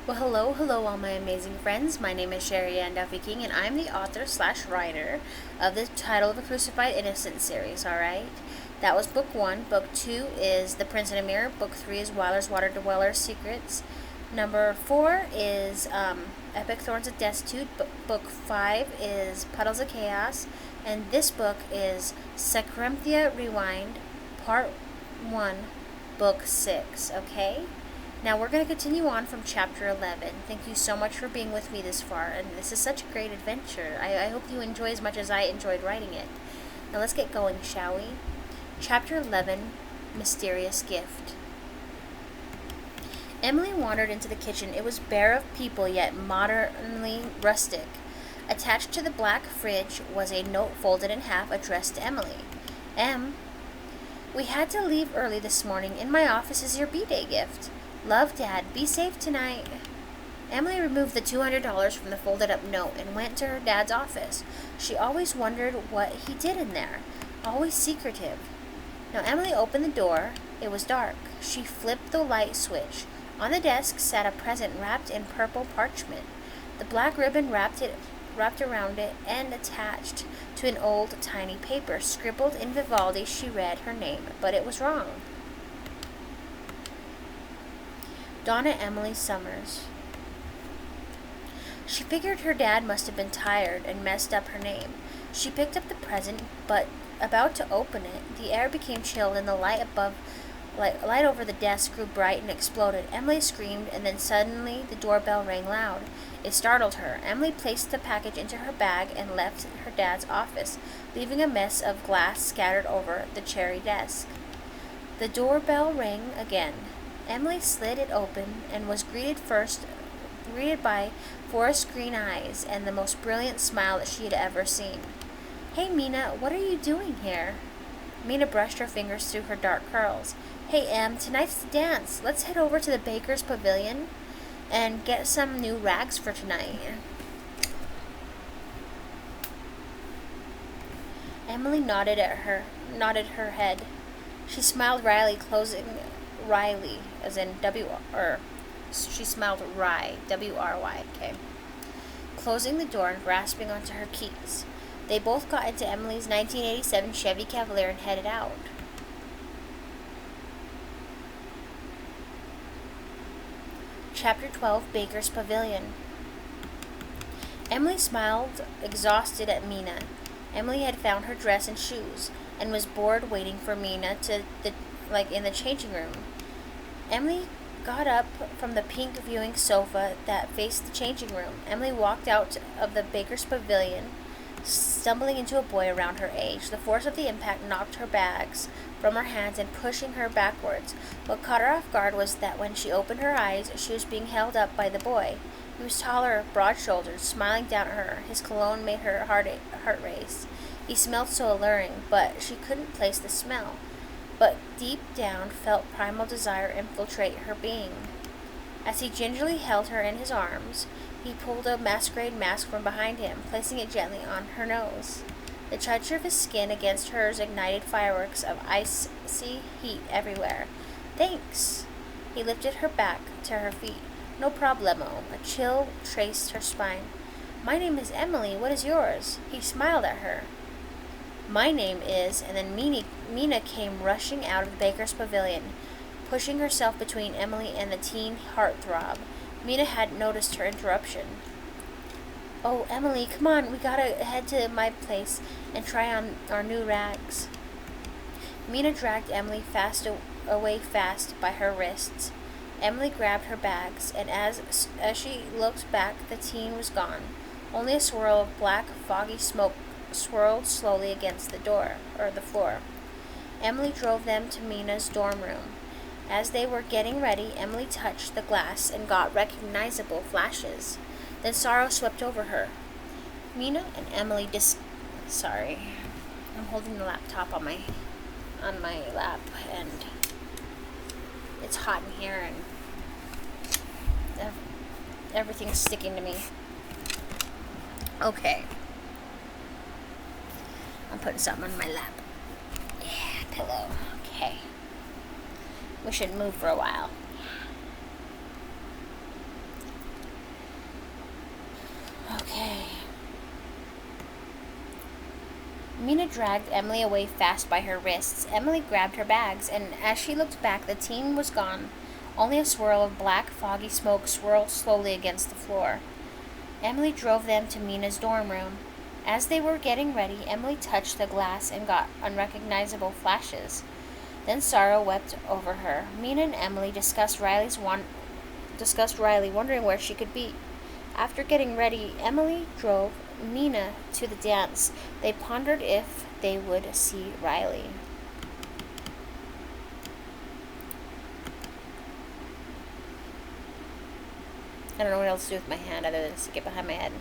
Well, hello, all my amazing friends. My name is SherriAnneDuffy-King, and I'm the author/writer of the Title of a Crucified Innocent series, alright? That was book 1. Book 2 is The Prince in a Mirror. Book 3 is Wyler's Water Dweller's Secrets. Number 4 is Epic Thorns of Destitute. Book 5 is Puddles of Chaos. And this book is Secremthia Rewind, Part 1, Book 6, okay? Now we're going to continue on from chapter 11. Thank you so much for being with me this far, and this is such a great adventure. I hope you enjoy as much as I enjoyed writing it. Now let's get going, shall we? Chapter 11, Mysterious Gift. Emily wandered into the kitchen. It was bare of people, yet modernly rustic. Attached to the black fridge was a note folded in half addressed to Emily. We had to leave early this morning. In my office is your B-Day gift. Love, Dad. Be safe tonight. Emily removed the $200 from the folded-up note and went to her dad's office. She always wondered what he did in there. Always secretive. Now Emily opened the door. It was dark. She flipped the light switch. On the desk sat a present wrapped in purple parchment. The black ribbon wrapped around it and attached to an old, tiny paper. Scribbled in Vivaldi, she read her name, but it was wrong. Donna Emily Summers. She figured her dad must have been tired and messed up her name. She picked up the present, but about to open it, the air became chill and the light over the desk grew bright and exploded. Emily screamed, and then suddenly the doorbell rang loud. It startled her. Emily placed the package into her bag and left her dad's office, leaving a mess of glass scattered over the cherry desk. The doorbell rang again. Emily slid it open and was greeted by forest green eyes and the most brilliant smile that she had ever seen. "Hey, Mina, what are you doing here?" Mina brushed her fingers through her dark curls. "Hey, Em, tonight's the dance. Let's head over to the Baker's Pavilion and get some new rags for tonight." Emily nodded her head. She smiled wryly, as in she smiled wry, W-R-Y, okay. Closing the door and grasping onto her keys. They both got into Emily's 1987 Chevy Cavalier and headed out. Chapter 12, Baker's Pavilion. Emily smiled, exhausted, at Mina. Emily had found her dress and shoes, and was bored waiting for Mina in the changing room. Emily got up from the pink viewing sofa that faced the changing room. Emily walked out of the Baker's Pavilion, stumbling into a boy around her age. The force of the impact knocked her bags from her hands and pushing her backwards. What caught her off guard was that when she opened her eyes, she was being held up by the boy. He was taller, broad-shouldered, smiling down at her. His cologne made her heart race. He smelled so alluring, but she couldn't place the smell. But deep down felt primal desire infiltrate her being. As he gingerly held her in his arms, he pulled a masquerade mask from behind him, placing it gently on her nose. The touch of his skin against hers ignited fireworks of icy heat everywhere. "Thanks." He lifted her back to her feet. "No problemo." A chill traced her spine. "My name is Emily. What is yours?" He smiled at her. "My name is," and then Mina came rushing out of the Baker's Pavilion, pushing herself between Emily and the teen heartthrob. Mina hadn't noticed her interruption. "Oh, Emily, come on, we gotta head to my place and try on our new rags." Mina dragged Emily away fast by her wrists. Emily grabbed her bags, and as she looked back, the teen was gone. Only a swirl of black, foggy smoke swirled slowly against the floor. Emily drove them to Mina's dorm room. As they were getting ready, Emily touched the glass and got recognizable flashes. Then sorrow swept over her. Mina and Emily Sorry. I'm holding the laptop on my lap, and it's hot in here, and everything's sticking to me. Okay. I'm putting something on my lap. Yeah, pillow. Okay. We should move for a while. Emily dragged Emily away fast by her wrists. Emily grabbed her bags, and as she looked back, the teen was gone. Only a swirl of black, foggy smoke swirled slowly against the floor. Emily drove them to Mina's dorm room. As they were getting ready, Emily touched the glass and got unrecognizable flashes. Then sorrow wept over her. Mina and Emily discussed Riley, wondering where she could be. After getting ready, Emily drove Mina to the dance. They pondered if they would see Riley. I don't know what else to do with my hand other than stick it behind my head.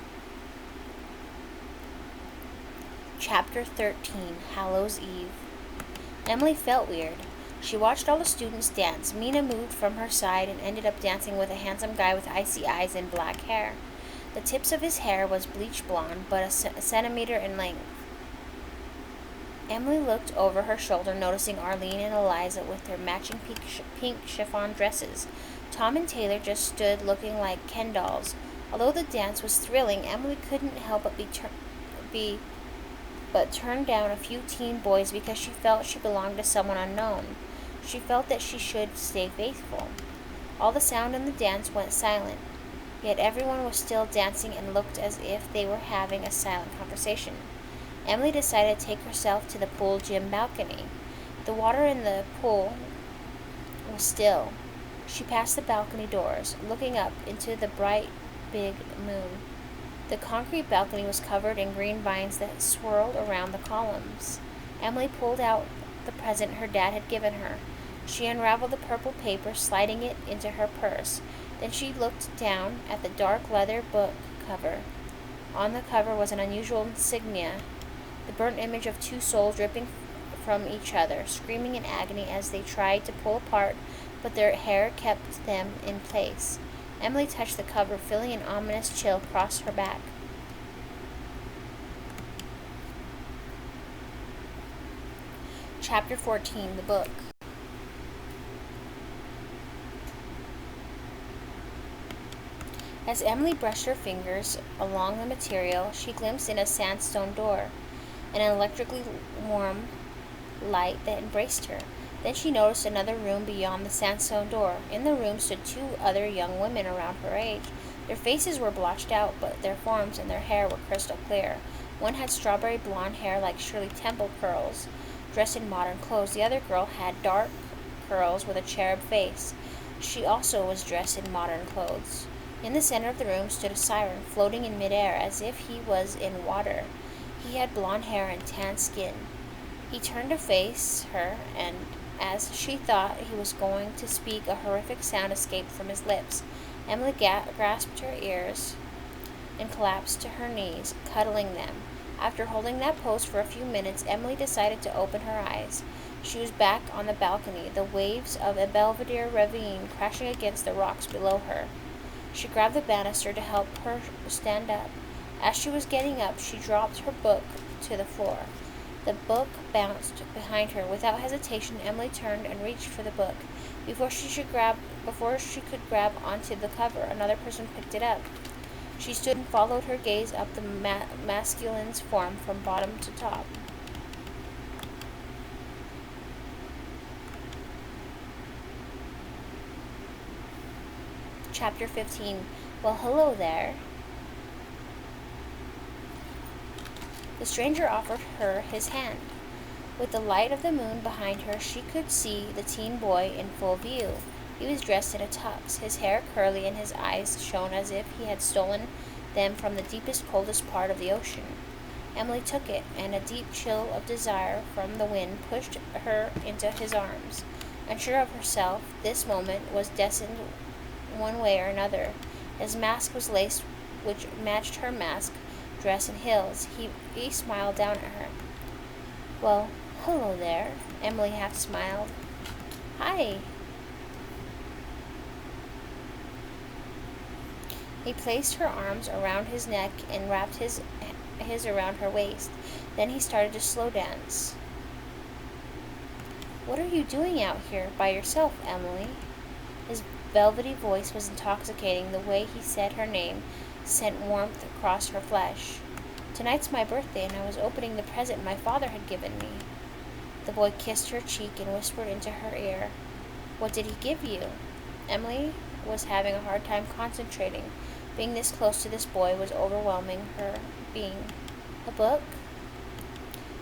Chapter 13, Hallows Eve. Emily felt weird. She watched all the students dance. Mina moved from her side and ended up dancing with a handsome guy with icy eyes and black hair. The tips of his hair was bleach blonde, but a centimeter in length. Emily looked over her shoulder, noticing Arlene and Eliza with their matching pink chiffon dresses. Tom and Taylor just stood looking like Ken dolls. Although the dance was thrilling, Emily couldn't help but turn down a few teen boys because she felt she belonged to someone unknown. She felt that she should stay faithful. All the sound in the dance went silent, yet everyone was still dancing and looked as if they were having a silent conversation. Emily decided to take herself to the pool gym balcony. The water in the pool was still. She passed the balcony doors, looking up into the bright, big moon. The concrete balcony was covered in green vines that swirled around the columns. Emily pulled out the present her dad had given her. She unraveled the purple paper, sliding it into her purse. Then she looked down at the dark leather book cover. On the cover was an unusual insignia, the burnt image of two souls dripping from each other, screaming in agony as they tried to pull apart, but their hair kept them in place. Emily touched the cover, feeling an ominous chill cross her back. Chapter 14, the book. As Emily brushed her fingers along the material, she glimpsed in a sandstone door, an electrically warm light that embraced her. Then she noticed another room beyond the sandstone door. In the room stood two other young women around her age. Their faces were blotched out, but their forms and their hair were crystal clear. One had strawberry blonde hair like Shirley Temple curls, dressed in modern clothes. The other girl had dark curls with a cherub face. She also was dressed in modern clothes. In the center of the room stood a siren, floating in midair as if he was in water. He had blonde hair and tan skin. He turned to face her, and as she thought he was going to speak, a horrific sound escaped from his lips. Emily grasped her ears and collapsed to her knees, cuddling them. After holding that pose for a few minutes, Emily decided to open her eyes. She was back on the balcony, the waves of a Belvedere ravine crashing against the rocks below her. She grabbed the banister to help her stand up. As she was getting up, she dropped her book to the floor. The book bounced behind her. Without hesitation, Emily turned and reached for the book. Before she could grab onto the cover, another person picked it up. She stood and followed her gaze up the masculine's form from bottom to top. Chapter 15. Well, hello there. The stranger offered her his hand. With the light of the moon behind her, she could see the teen boy in full view. He was dressed in a tux, his hair curly and his eyes shone as if he had stolen them from the deepest, coldest part of the ocean. Emily took it, and a deep chill of desire from the wind pushed her into his arms. Unsure of herself, this moment was destined one way or another. His mask was lace, which matched her mask, dress, and heels. He smiled down at her. Well, hello there, Emily half smiled. Hi. He placed her arms around his neck and wrapped his around her waist. Then he started to slow dance. What are you doing out here by yourself, Emily? His velvety voice was intoxicating. The way he said her name sent warmth across her flesh. Tonight's my birthday, and I was opening the present my father had given me." The boy kissed her cheek and whispered into her ear, "What did he give you?" Emily was having a hard time concentrating. Being this close to this boy was overwhelming her being. "A book?"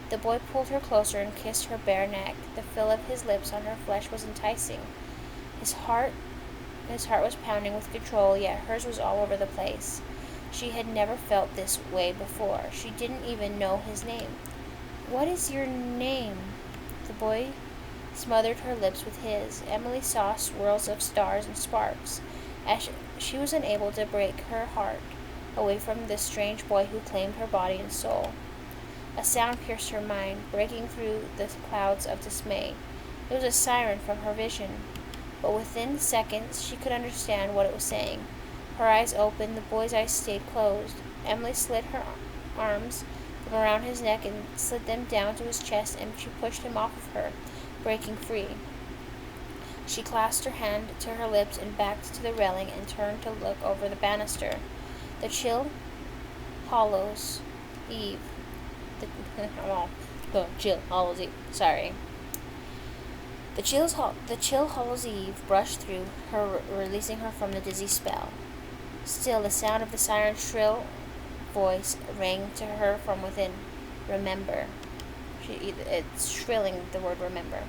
The boy pulled her closer and kissed her bare neck. The feel of his lips on her flesh was enticing. His heart was pounding with control, yet hers was all over the place. She had never felt this way before. She didn't even know his name. "What is your name?" The boy smothered her lips with his. Emily saw swirls of stars and sparks, as she was unable to break her heart away from this strange boy who claimed her body and soul. A sound pierced her mind, breaking through the clouds of dismay. It was a siren from her vision, but within seconds she could understand what it was saying. Her eyes opened, the boy's eyes stayed closed. Emily slid her arms from around his neck and slid them down to his chest, and she pushed him off of her, breaking free. She clasped her hand to her lips and backed to the railing and turned to look over the banister. The chill Hallows Eve. The chill Hallows Eve. Sorry. The chill Hallows Eve brushed through her, releasing her from the dizzy spell. Still, the sound of the siren's shrill voice rang to her from within. Remember. It's shrilling the word remember.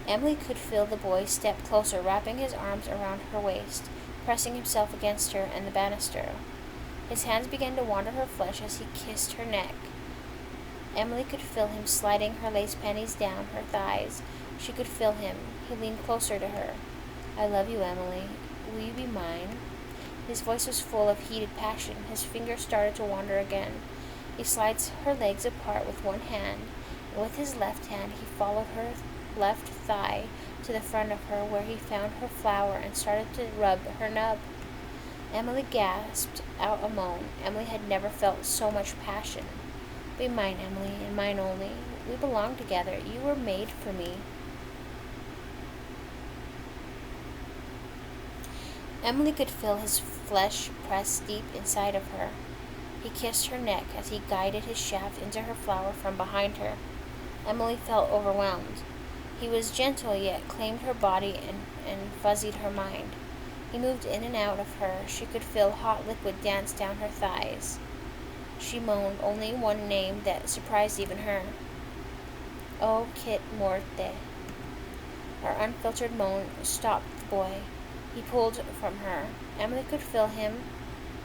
Emily could feel the boy step closer, wrapping his arms around her waist, pressing himself against her and the banister. His hands began to wander her flesh as he kissed her neck. Emily could feel him sliding her lace panties down her thighs. She could feel him. He leaned closer to her. "I love you, Emily. Will you be mine?" His voice was full of heated passion. His fingers started to wander again. He slides her legs apart with one hand, and with his left hand he followed her left thigh to the front of her, where he found her flower and started to rub her nub. Emily gasped out a moan. Emily had never felt so much passion. "Be mine, Emily, and mine only. We belong together. You were made for me." Emily could feel his flesh press deep inside of her. He kissed her neck as he guided his shaft into her flower from behind her. Emily felt overwhelmed. He was gentle, yet claimed her body and fuzzied her mind. He moved in and out of her. She could feel hot liquid dance down her thighs. She moaned only one name that surprised even her. "Oh, Kit Morte." Her unfiltered moan stopped the boy. He pulled from her. Emily could feel him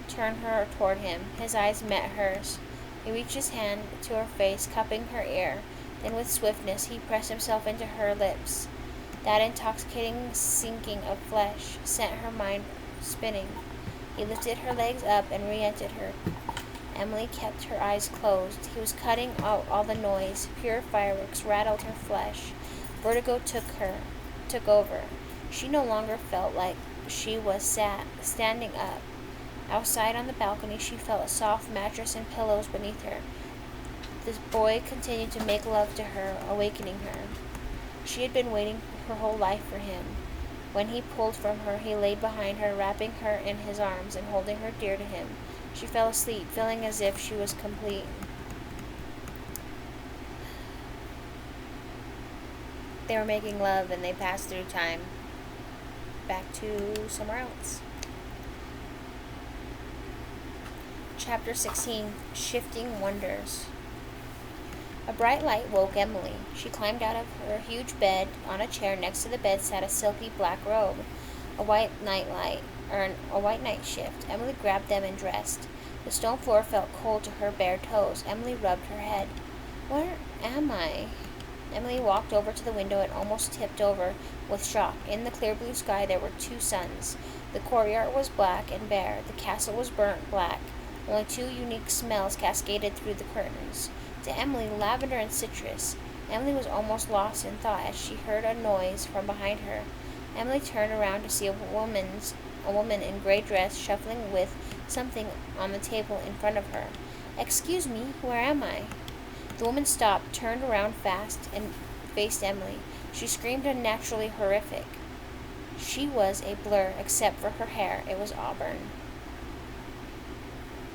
turn her toward him. His eyes met hers. He reached his hand to her face, cupping her ear. Then with swiftness he pressed himself into her lips. That intoxicating sinking of flesh sent her mind spinning. He lifted her legs up and re-entered her. Emily kept her eyes closed. He was cutting out all the noise. Pure fireworks rattled her flesh. Vertigo took over. She no longer felt like she was standing up. Outside on the balcony, she felt a soft mattress and pillows beneath her. The boy continued to make love to her, awakening her. She had been waiting her whole life for him. When he pulled from her, he laid behind her, wrapping her in his arms and holding her dear to him. She fell asleep, feeling as if she was complete. They were making love, and they passed through time. Back to somewhere else. Chapter 16, Shifting Wonders. A bright light woke Emily. She climbed out of her huge bed. On a chair next to the bed sat a silky black robe, a white night shift. Emily grabbed them and dressed. The stone floor felt cold to her bare toes. Emily rubbed her head. "Where am I?" Emily walked over to the window and almost tipped over with shock. In the clear blue sky there were two suns. The courtyard was black and bare. The castle was burnt black. Only two unique smells cascaded through the curtains. To Emily, lavender and citrus. Emily was almost lost in thought as she heard a noise from behind her. Emily turned around to see a woman in gray dress shuffling with something on the table in front of her. "Excuse me, where am I?" The woman stopped, turned around fast, and faced Emily. She screamed unnaturally horrific. She was a blur, except for her hair. It was auburn.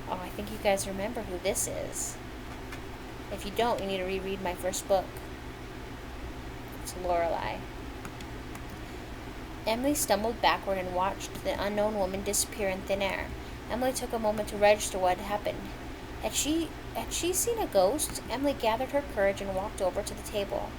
Oh, I think you guys remember who this is. If you don't, you need to reread my first book. It's Lorelei. Emily stumbled backward and watched the unknown woman disappear in thin air. Emily took a moment to register what had happened. Had she seen a ghost? Emily gathered her courage and walked over to the table.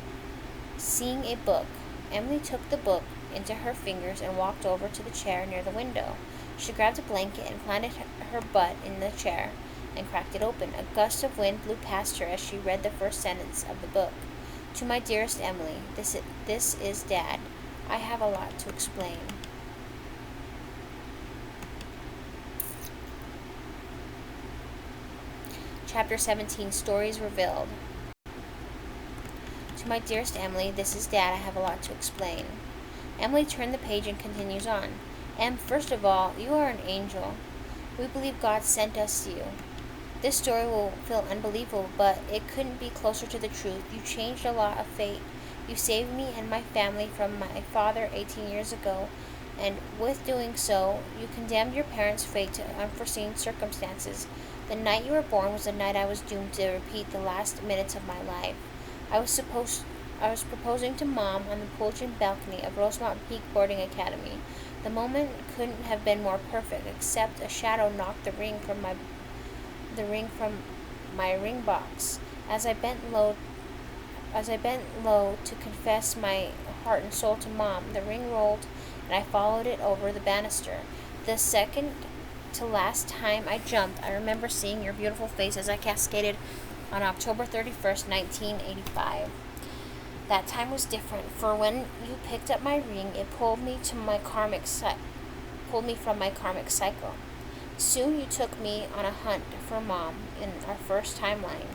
Seeing a book, Emily took the book into her fingers and walked over to the chair near the window. She grabbed a blanket and planted her butt in the chair and cracked it open. A gust of wind blew past her as she read the first sentence of the book. To my dearest Emily, this is Dad. I have a lot to explain. Chapter 17, Stories Revealed. To my dearest Emily, this is Dad. I have a lot to explain. Emily turned the page and continues on. Em, first of all, you are an angel. We believe God sent us you. This story will feel unbelievable, but it couldn't be closer to the truth. You changed a lot of fate. You saved me and my family from my father 18 years ago, and with doing so, you condemned your parents' fate to unforeseen circumstances. The night you were born was the night I was doomed to repeat the last minutes of my life. I was proposing to Mom on the Pavilion balcony of Rosemont Peak Boarding Academy. The moment couldn't have been more perfect, except a shadow knocked the ring from my ring box. As I bent low to confess my heart and soul to Mom, the ring rolled, and I followed it over the banister. The second to last time I jumped, I remember seeing your beautiful face as I cascaded on October 31st, 1985. That time was different, for when you picked up my ring, it pulled me from my karmic cycle. Soon you took me on a hunt for Mom in our first timeline.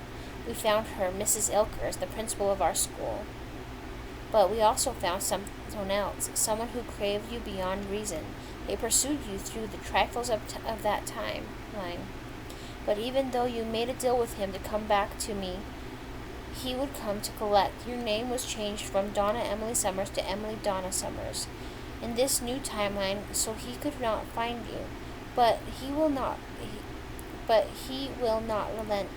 We found her, Mrs. Ilkers, the principal of our school. But we also found someone else, someone who craved you beyond reason. They pursued you through the trifles of that timeline. But even though you made a deal with him to come back to me, he would come to collect. Your name was changed from Donna Emily Summers to Emily Donna Summers in this new timeline, so he could not find you. But he will not relent.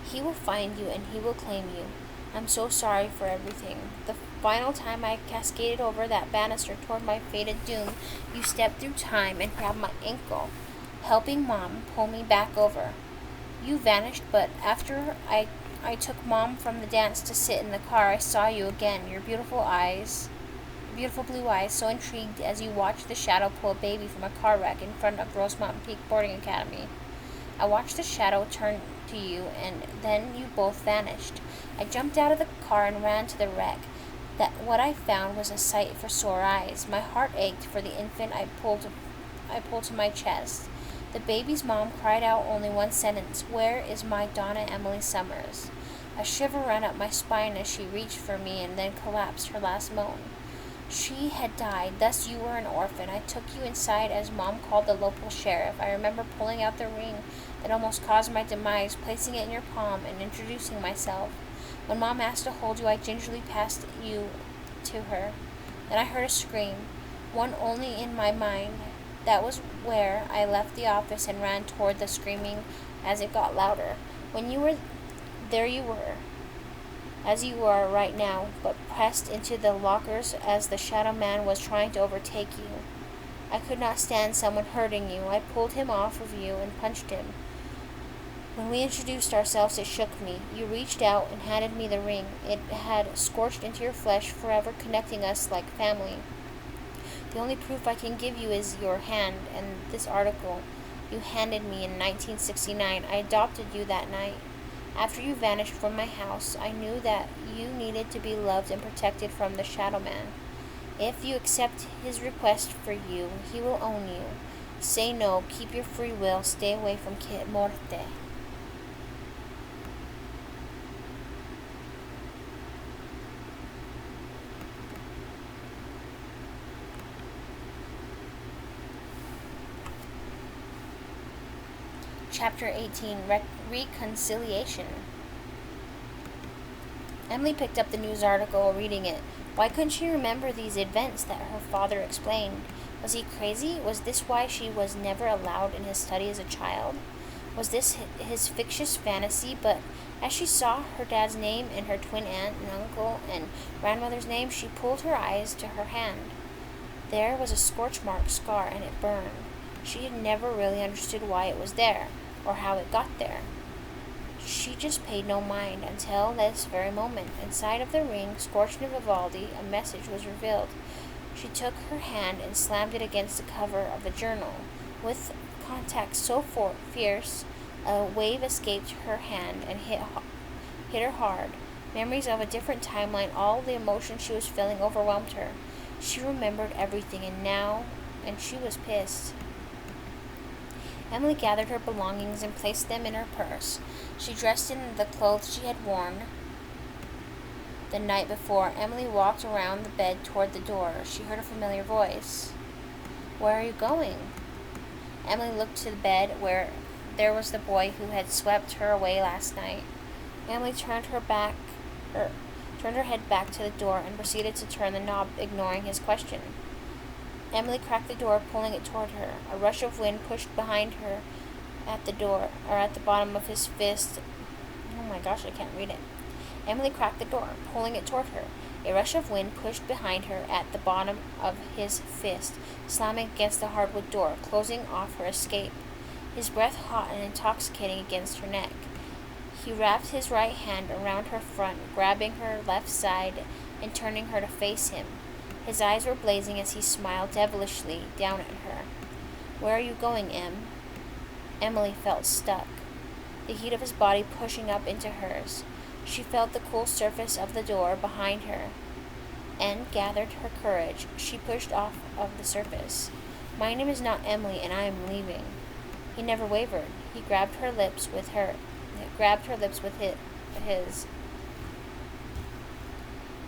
He will find you and he will claim you. I'm so sorry for everything. The final time I cascaded over that banister toward my fated doom, you stepped through time and grabbed my ankle, helping Mom pull me back over. You vanished, but after I took Mom from the dance to sit in the car, I saw you again, your beautiful blue eyes, so intrigued as you watched the shadow pull a baby from a car wreck in front of Rosemont Peak Boarding Academy. I watched the shadow turn to you, and then you both vanished. I jumped out of the car and ran to the wreck. What I found was a sight for sore eyes. My heart ached for the infant I pulled to my chest. The baby's mom cried out only one sentence, "Where is my Donna Emily Summers?" A shiver ran up my spine as she reached for me and then collapsed her last moan. She had died, thus you were an orphan. I took you inside as Mom called the local sheriff. I remember pulling out the ring that almost caused my demise, placing it in your palm, and introducing myself. When Mom asked to hold you, I gingerly passed you to her. Then I heard a scream, one only in my mind. That was where I left the office and ran toward the screaming as it got louder. When you were there, you were, as you are right now, but pressed into the lockers as the shadow man was trying to overtake you. I could not stand someone hurting you. I pulled him off of you and punched him. When we introduced ourselves, it shook me. You reached out and handed me the ring. It had scorched into your flesh, forever connecting us like family. The only proof I can give you is your hand and this article you handed me in 1969. I adopted you that night. After you vanished from my house, I knew that you needed to be loved and protected from the Shadow Man. If you accept his request for you, he will own you. Say no, keep your free will, stay away from Kit Morte. Chapter 18, Reconciliation. Emily picked up the news article, reading it. Why couldn't she remember these events that her father explained? Was he crazy? Was this why she was never allowed in his study as a child? Was this his fictitious fantasy? But as she saw her dad's name and her twin aunt and uncle and grandmother's name, she pulled her eyes to her hand. There was a scorch mark scar, and it burned. She had never really understood why it was there, or how it got there. She just paid no mind until this very moment. Inside of the ring, scorched in Vivaldi, a message was revealed. She took her hand and slammed it against the cover of the journal. With contact so fierce, a wave escaped her hand and hit her hard. Memories of a different timeline, all the emotion she was feeling overwhelmed her. She remembered everything, and she was pissed. Emily gathered her belongings and placed them in her purse. She dressed in the clothes she had worn the night before. Emily walked around the bed toward the door. She heard a familiar voice. "Where are you going?" Emily looked to the bed where there was the boy who had swept her away last night. Emily turned her head back to the door and proceeded to turn the knob, ignoring his question. Emily cracked the door, pulling it toward her. A rush of wind pushed behind her at the door, or at the bottom of his fist. Oh my gosh, I can't read it. Emily cracked the door, pulling it toward her. A rush of wind pushed behind her at the bottom of his fist, slamming against the hardwood door, closing off her escape. His breath hot and intoxicating against her neck. He wrapped his right hand around her front, grabbing her left side and turning her to face him. His eyes were blazing as he smiled devilishly down at her. "Where are you going, Em?" Emily felt stuck, the heat of his body pushing up into hers. She felt the cool surface of the door behind her and gathered her courage. She pushed off of the surface. "My name is not Emily, and I am leaving." He never wavered. He grabbed her lips with his.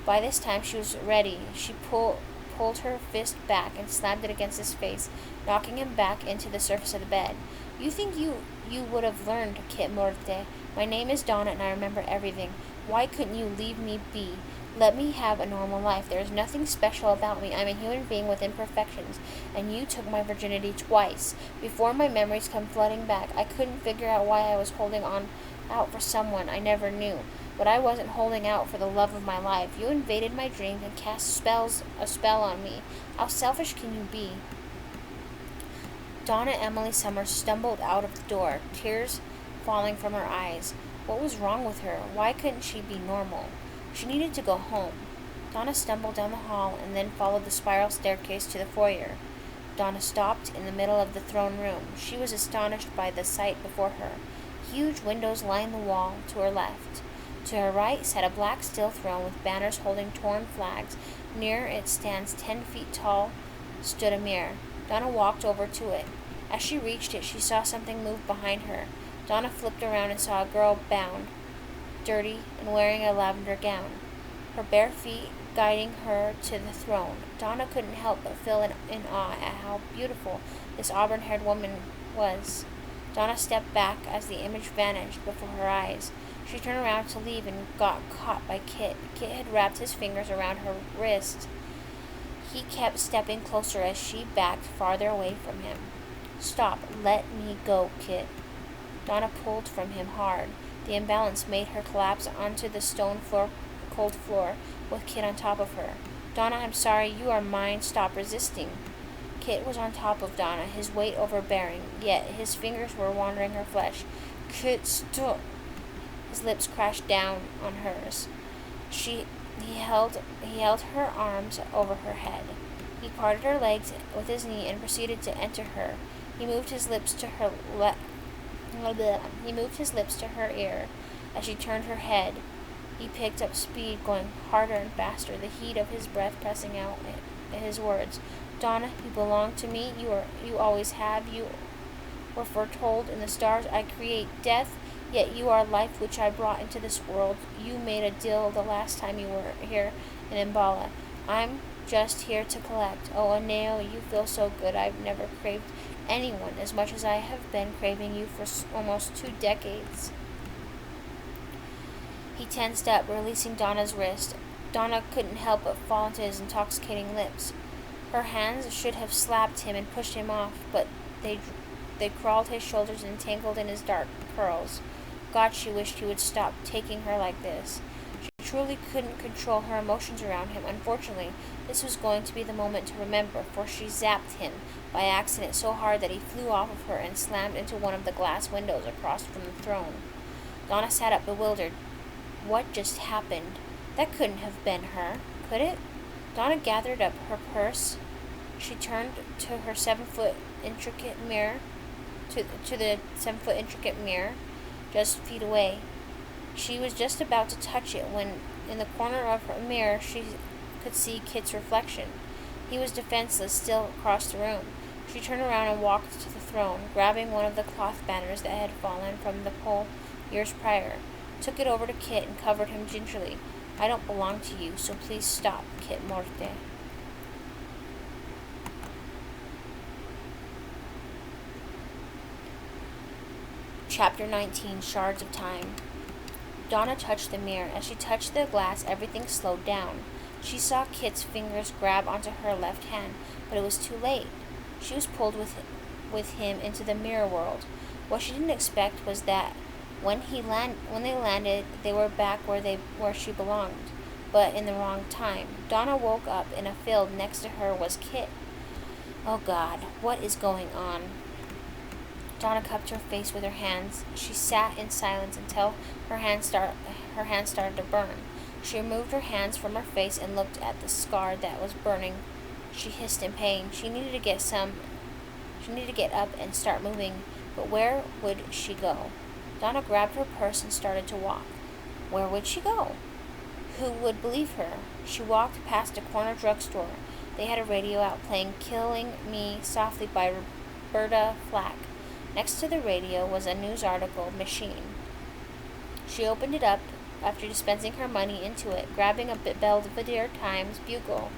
By this time she was ready. She pulled her fist back and slammed it against his face, knocking him back into the surface of the bed. "You think you would have learned, Kit Morte. My name is Donna, and I remember everything. Why couldn't you leave me be? Let me have a normal life. There is nothing special about me. I'm a human being with imperfections, and you took my virginity twice. Before my memories come flooding back, I couldn't figure out why I was holding out for someone I never knew. But I wasn't holding out for the love of my life. You invaded my dreams and cast a spell on me. How selfish can you be?" Donna Emily Summers stumbled out of the door, tears falling from her eyes. What was wrong with her? Why couldn't she be normal? She needed to go home. Donna stumbled down the hall and then followed the spiral staircase to the foyer. Donna stopped in the middle of the throne room. She was astonished by the sight before her. Huge windows lined the wall to her left. To her right sat a black steel throne with banners holding torn flags. Near it, stands 10 feet tall, stood a mirror. Donna walked over to it. As she reached it, she saw something move behind her. Donna flipped around and saw a girl bound, dirty, and wearing a lavender gown, her bare feet guiding her to the throne. Donna couldn't help but feel in awe at how beautiful this auburn-haired woman was. Donna stepped back as the image vanished before her eyes. She turned around to leave and got caught by Kit. Kit had wrapped his fingers around her wrist. He kept stepping closer as she backed farther away from him. "Stop. Let me go, Kit." Donna pulled from him hard. The imbalance made her collapse onto the cold floor, with Kit on top of her. "Donna, I'm sorry. You are mine. Stop resisting." Kit was on top of Donna, his weight overbearing, yet his fingers were wandering her flesh. "Kit, stop." His lips crashed down on hers. He held her arms over her head. He parted her legs with his knee and proceeded to enter her. He moved his lips to her ear. As she turned her head, he picked up speed, going harder and faster, the heat of his breath pressing out his words. "Donna, you belong to me. You always have. You were foretold in the stars. I create death, yet you are life which I brought into this world. You made a deal the last time you were here in Mbala. I'm just here to collect. Oh, Aneo, you feel so good. I've never craved anyone as much as I have been craving you for almost 2 decades. He tensed up, releasing Donna's wrist. Donna couldn't help but fall into his intoxicating lips. Her hands should have slapped him and pushed him off, but they crawled his shoulders and tangled in his dark curls. God, she wished he would stop taking her like this. She truly couldn't control her emotions around him. Unfortunately, this was going to be the moment to remember, for she zapped him by accident so hard that he flew off of her and slammed into one of the glass windows across from the throne. Donna sat up bewildered. What just happened? That couldn't have been her, could it? Donna gathered up her purse. She turned to her 7-foot intricate mirror, to the 7-foot intricate mirror, just feet away. She was just about to touch it when, in the corner of her mirror, she could see Kit's reflection. He was defenseless, still across the room. She turned around and walked to the throne, grabbing one of the cloth banners that had fallen from the pole years prior, took it over to Kit and covered him gingerly. I don't belong to you, so please stop, Kit Morte. Chapter 19, Shards of Time. Donna touched the mirror. As she touched the glass, everything slowed down. She saw Kit's fingers grab onto her left hand, but it was too late. She was pulled with him into the mirror world. What she didn't expect was that when they landed, they were back where she belonged, but in the wrong time. Donna woke up in a field. Next to her was Kit. Oh God, what is going on? Donna cupped her face with her hands. She sat in silence until her hands started to burn. She removed her hands from her face and looked at the scar that was burning. She hissed in pain. She needed to get up and start moving, but where would she go? Donna grabbed her purse and started to walk. Where would she go? Who would believe her? She walked past a corner drugstore. They had a radio out playing Killing Me Softly by Roberta Flack. Next to the radio was a news article machine. She opened it up after dispensing her money into it, grabbing a Belvedere Times Bugle.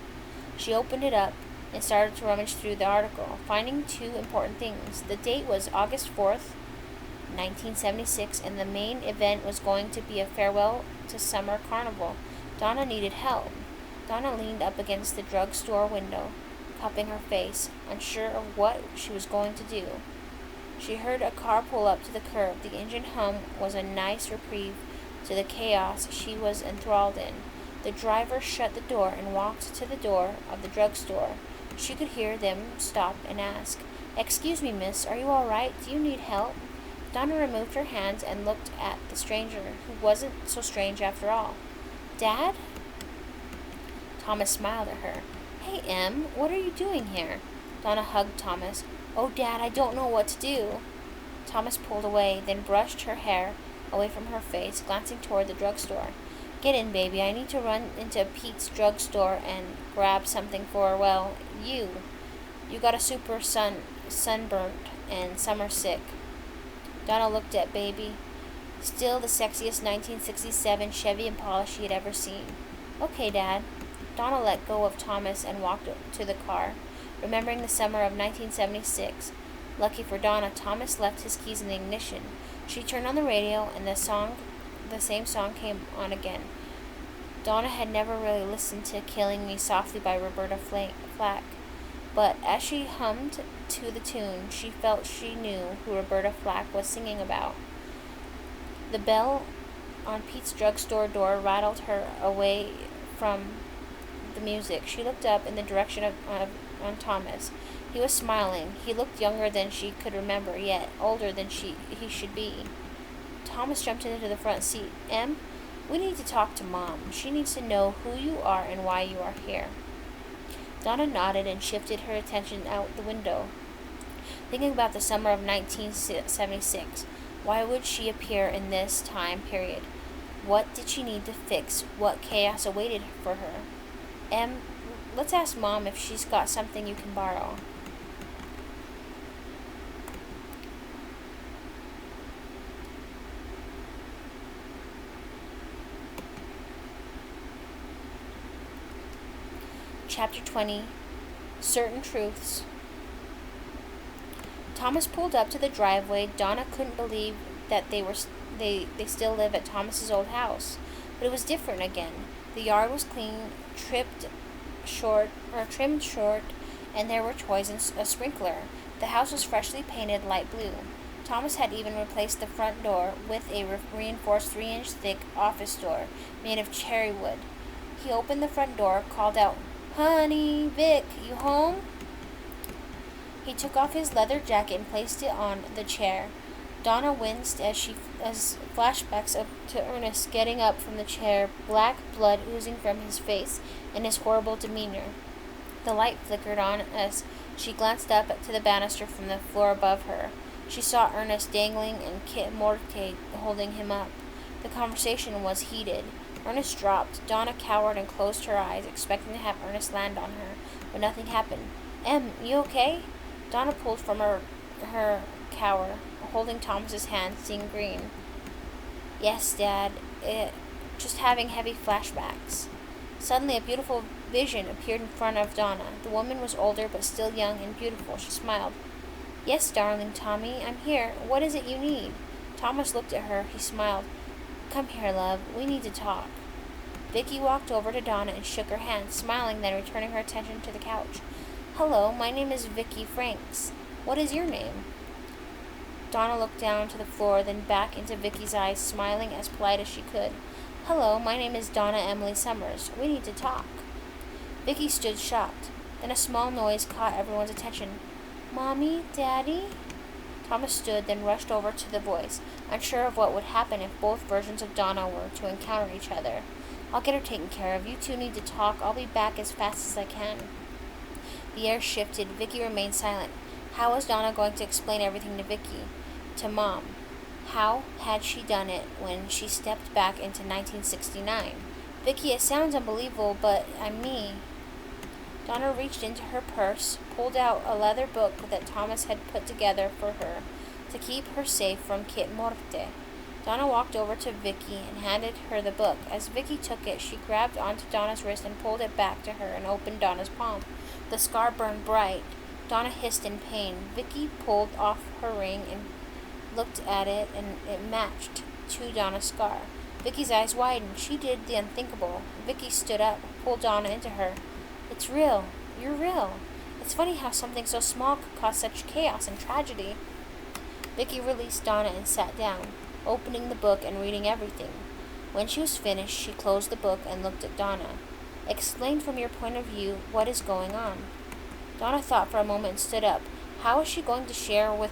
She opened it up and started to rummage through the article, finding two important things. The date was August 4th, 1976, and the main event was going to be a farewell to summer carnival. Donna needed help. Donna leaned up against the drugstore window, cupping her face, unsure of what she was going to do. She heard a car pull up to the curb. The engine hum was a nice reprieve to the chaos she was enthralled in. The driver shut the door and walked to the door of the drugstore. She could hear them stop and ask, "Excuse me, miss, are you all right? Do you need help?" Donna removed her hands and looked at the stranger, who wasn't so strange after all. "Dad?" Thomas smiled at her. "Hey, Em, what are you doing here?" Donna hugged Thomas. "Oh, Dad, I don't know what to do." Thomas pulled away, then brushed her hair away from her face, glancing toward the drugstore. "Get in, baby. I need to run into Pete's drugstore and grab something for, well, you. You got a super sunburnt, and summer sick." Donna looked at baby. Still the sexiest 1967 Chevy Impala she had ever seen. "Okay, Dad." Donna let go of Thomas and walked to the car, remembering the summer of 1976. Lucky for Donna, Thomas left his keys in the ignition. She turned on the radio, and the same song came on again. Donna had never really listened to Killing Me Softly by Roberta Flack, but as she hummed to the tune, she felt she knew who Roberta Flack was singing about. The bell on Pete's drugstore door rattled her away from the music. She looked up in the direction of Thomas. He was smiling. He looked younger than she could remember, yet older than he should be. Thomas jumped into the front seat. "Em, we need to talk to Mom. She needs to know who you are and why you are here." Donna nodded and shifted her attention out the window, thinking about the summer of 1976. Why would she appear in this time period? What did she need to fix? What chaos awaited for her? "Em, let's ask Mom if she's got something you can borrow." Chapter 20, Certain Truths. Thomas pulled up to the driveway. Donna couldn't believe that they still live at Thomas's old house, but it was different again. The yard was clean, trimmed short, and there were toys and a sprinkler. The house was freshly painted light blue. Thomas had even replaced the front door with a reinforced 3-inch thick office door made of cherry wood. He opened the front door, called out, "Honey, Vic, you home?" He took off his leather jacket and placed it on the chair. Donna winced as flashbacks up to Ernest getting up from the chair, black blood oozing from his face and his horrible demeanor. The light flickered on as she glanced up to the banister from the floor above her. She saw Ernest dangling and Kit Morte holding him up. The conversation was heated. Ernest dropped. Donna cowered and closed her eyes, expecting to have Ernest land on her, but nothing happened. "Em, you okay?" Donna pulled from her cower, holding Thomas's hand, seeing green. "Yes, Dad. Just having heavy flashbacks." Suddenly a beautiful vision appeared in front of Donna. The woman was older but still young and beautiful. She smiled. "Yes, darling Tommy, I'm here. What is it you need?" Thomas looked at her. He smiled. "Come here, love. We need to talk." Vicky walked over to Donna and shook her hand, smiling, then returning her attention to the couch. "Hello, my name is Vicky Franks. What is your name?" Donna looked down to the floor, then back into Vicky's eyes, smiling as polite as she could. "Hello, my name is Donna Emily Summers. We need to talk." Vicky stood shocked. Then a small noise caught everyone's attention. "Mommy? Daddy?" Thomas stood, then rushed over to the voice, unsure of what would happen if both versions of Donna were to encounter each other. "I'll get her taken care of. You two need to talk. I'll be back as fast as I can." The air shifted. Vicky remained silent. How was Donna going to explain everything to Vicky? To Mom? How had she done it when she stepped back into 1969? "Vicky, it sounds unbelievable, but I'm me." Donna reached into her purse, pulled out a leather book that Thomas had put together for her to keep her safe from Kit Morte. Donna walked over to Vicky and handed her the book. As Vicky took it, she grabbed onto Donna's wrist and pulled it back to her and opened Donna's palm. The scar burned bright. Donna hissed in pain. Vicky pulled off her ring and looked at it, and it matched to Donna's scar. Vicky's eyes widened. She did the unthinkable. Vicky stood up, pulled Donna into her. "It's real. You're real. It's funny how something so small could cause such chaos and tragedy." Vicky released Donna and sat down, opening the book and reading everything. When she was finished, she closed the book and looked at Donna. "Explain from your point of view what is going on." Donna thought for a moment and stood up. How was she going to share with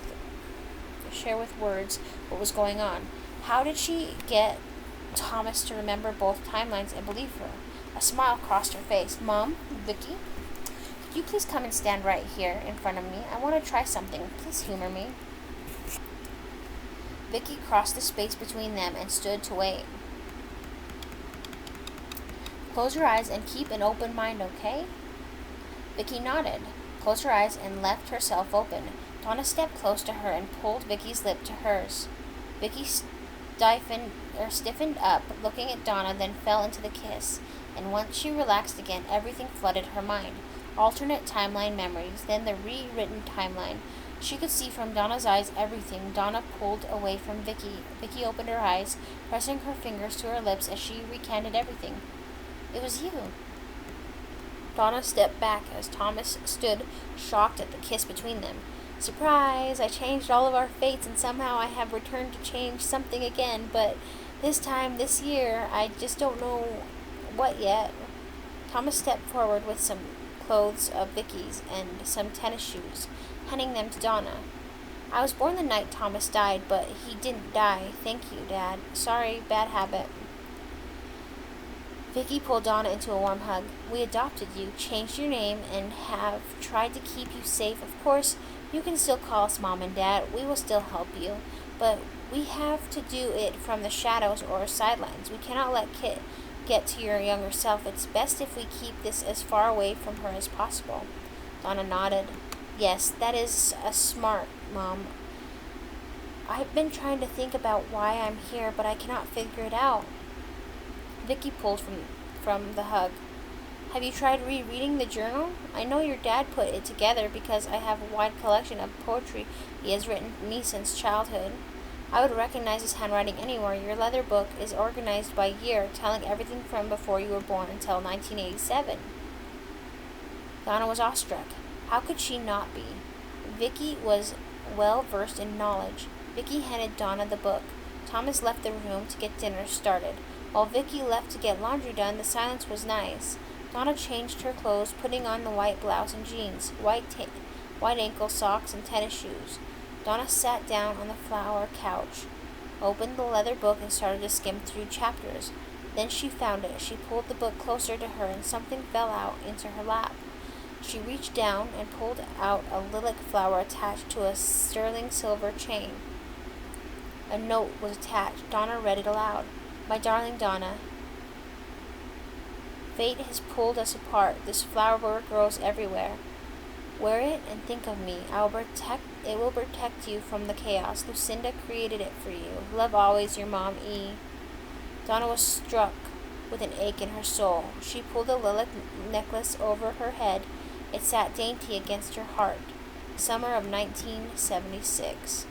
words what was going on? How did she get Thomas to remember both timelines and believe her? A smile crossed her face. "Mom, Vicky, could you please come and stand right here in front of me? I want to try something. Please humor me." Vicky crossed the space between them and stood to wait. "Close your eyes and keep an open mind, okay?" Vicky nodded, closed her eyes, and left herself open. Donna stepped close to her and pulled Vicky's lip to hers. Vicky stiffened up, looking at Donna, then fell into the kiss. And once she relaxed again, everything flooded her mind. Alternate timeline memories, then the rewritten timeline. She could see from Donna's eyes everything. Donna pulled away from Vicky. Vicky opened her eyes, pressing her fingers to her lips as she recanted everything. "It was you." Donna stepped back as Thomas stood, shocked at the kiss between them. "Surprise! I changed all of our fates, and somehow I have returned to change something again, but this time, this year, I just don't know what yet." Thomas stepped forward with some clothes of Vicky's and some tennis shoes, handing them to Donna. "I was born the night Thomas died, but he didn't die. Thank you, Dad. Sorry, bad habit." Vicky pulled Donna into a warm hug. "We adopted you, changed your name, and have tried to keep you safe. Of course, you can still call us Mom and Dad. We will still help you. But we have to do it from the shadows or sidelines. We cannot let Kit get to your younger self. It's best if we keep this as far away from her as possible." Donna nodded. "Yes, that is a smart, Mom. I've been trying to think about why I'm here, but I cannot figure it out." Vicky pulled from the hug. "Have you tried rereading the journal? I know your dad put it together because I have a wide collection of poetry he has written me since childhood. I would recognize his handwriting anywhere. Your leather book is organized by year, telling everything from before you were born until 1987. Donna was awestruck. How could she not be? Vicky was well versed in knowledge. Vicky handed Donna the book. Thomas left the room to get dinner started. While Vicky left to get laundry done, the silence was nice. Donna changed her clothes, putting on the white blouse and jeans, white ankle socks, and tennis shoes. Donna sat down on the flower couch, opened the leather book, and started to skim through chapters. Then she found it. She pulled the book closer to her, and something fell out into her lap. She reached down and pulled out a lilac flower attached to a sterling silver chain. A note was attached. Donna read it aloud. My darling Donna, fate has pulled us apart. This flower grows everywhere. Wear it and think of me. It will protect you from the chaos. Lucinda created it for you. Love always, your mom, E. Donna was struck with an ache in her soul. She pulled the lilac necklace over her head. It sat dainty against her heart. Summer of 1976.